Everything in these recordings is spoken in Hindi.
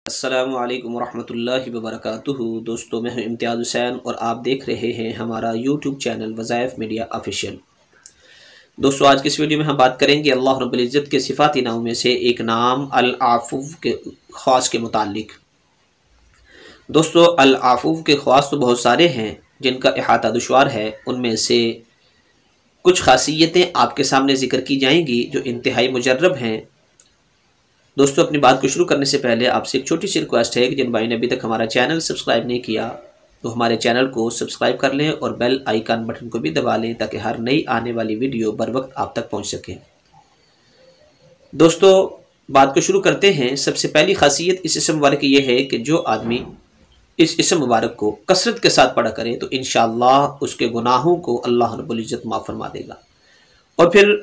अस्सलामु अलैकुम वरहमतुल्लाहि वबरकातुहू। दोस्तों, मैं हूं इम्तियाज़ हुसैन और आप देख रहे हैं हमारा यूट्यूब चैनल वज़ाइफ मीडिया ऑफिशियल। दोस्तों, आज की इस वीडियो में हम बात करेंगे अल्लाह रब्बुल इज़्ज़त के सिफ़ाती नाम में से एक नाम अल आफ़ुव के ख़ास के मुताल्लिक़। दोस्तों, अल आफ़ुव के ख़ास तो बहुत सारे हैं जिनका इहाता दुश्वार है। उनमें से कुछ ख़ासियतें आपके सामने ज़िक्र की जाएंगी जो इंतहाई मुजर्रब हैं। दोस्तों, अपनी बात को शुरू करने से पहले आपसे एक छोटी सी रिक्वेस्ट है कि जिन भाई ने अभी तक हमारा चैनल सब्सक्राइब नहीं किया तो हमारे चैनल को सब्सक्राइब कर लें और बेल आइकन बटन को भी दबा लें ताकि हर नई आने वाली वीडियो बर वक्त आप तक पहुंच सके। दोस्तों, बात को शुरू करते हैं। सबसे पहली खासियत इस इसम मुबारक की यह है कि जो आदमी इस इसम मुबारक को कसरत के साथ पढ़ा करे तो इंशाअल्लाह उसके गुनाहों को अल्लाह रब्बुल इज़्ज़त माफ़ फरमा देगा और फिर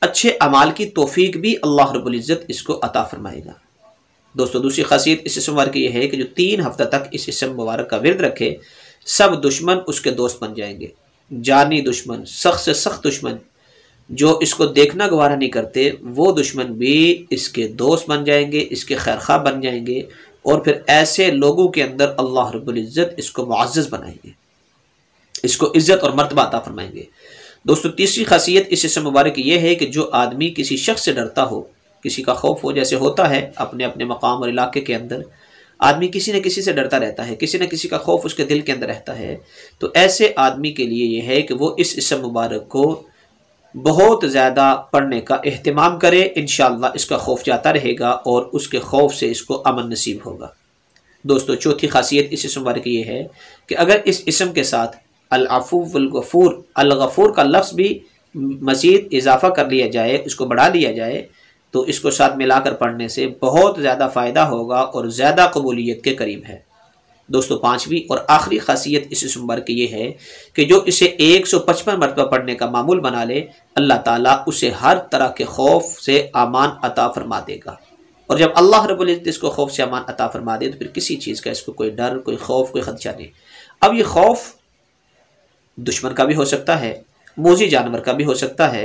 अच्छे अमाल की तौफीक भी अल्लाह रब्बुल इज़्ज़त इसको अता फरमाएगा। दोस्तों, दूसरी खासियत इस इसम मुबारक की यह है कि जो 3 हफ्ता तक इस इसम मुबारक का विर्द रखे सब दुश्मन उसके दोस्त बन जाएंगे। जानी दुश्मन, सख्त से सख्त दुश्मन जो इसको देखना गवारा नहीं करते वो दुश्मन भी इसके दोस्त बन जाएंगे, इसके खैरखा बन जाएंगे और फिर ऐसे लोगों के अंदर अल्लाह रब्बुल इज़्ज़त इसको मुअज़्ज़ज़ बनाएंगे, इसको इज़्ज़त और मर्तबा अता फरमाएंगे। दोस्तों, तीसरी खासियत इस इसम मुबारक की यह है कि जो आदमी किसी शख्स से डरता हो, किसी का खौफ हो, जैसे होता है अपने अपने मकाम और इलाके के अंदर आदमी किसी न किसी से डरता रहता है, किसी न किसी का खौफ उसके दिल के अंदर रहता है, तो ऐसे आदमी के लिए यह है कि वो इस इसम मुबारक को बहुत ज़्यादा पढ़ने का एहतिमाम करे। इंशाअल्लाह इसका खौफ जाता रहेगा और उसके खौफ से इसको अमन नसीब होगा। दोस्तों, चौथी खासियत इस इसम मुबारक की यह है कि अगर इस इसम के साथ अल अफ़ू वल गफ़ूर, अल गफ़ूर का लफ्ज़ भी मज़ीद इजाफ़ा कर लिया जाए, उसको बढ़ा लिया जाए, तो इसको साथ मिलाकर पढ़ने से बहुत ज़्यादा फ़ायदा होगा और ज़्यादा कबूलियत के करीब है। दोस्तों, पाँचवीं और आखिरी खासियत इस इसम मुबारक की ये है कि जो इसे 155 मरतबा पढ़ने का मामूल बना ले, अल्लाह ताला उसे हर तरह के खौफ से अमान अता फरमा देगा। और जब अल्लाह रब्बुल इज़्ज़त इसको खौफ से अमान अता फरमा दे तो फिर किसी चीज़ का इसको कोई डर, कोई खौफ, कोई खदशा नहीं। अब ये खौफ दुश्मन का भी हो सकता है, मोज़ी जानवर का भी हो सकता है,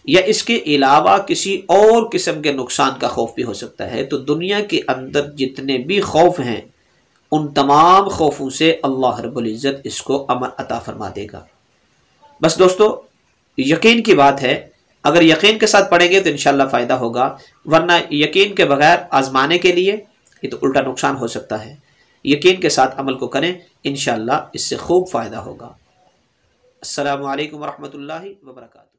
या इसके अलावा किसी और किस्म के नुकसान का खौफ भी हो सकता है। तो दुनिया के अंदर जितने भी खौफ हैं उन तमाम खौफों से अल्लाह रब्बुल इज़्ज़त इसको अमन अता फरमा देगा। बस दोस्तों, यकीन की बात है, अगर यकीन के साथ पढ़ेंगे तो इंशाअल्लाह फ़ायदा होगा, वरना यकीन के बगैर आजमाने के लिए ये तो उल्टा नुकसान हो सकता है। यकीन के साथ अमल को करें, इंशाअल्लाह इससे खूब फ़ायदा होगा। अस्सलामु अलैकुम वरहमतुल्लाहि वबरकातुहू।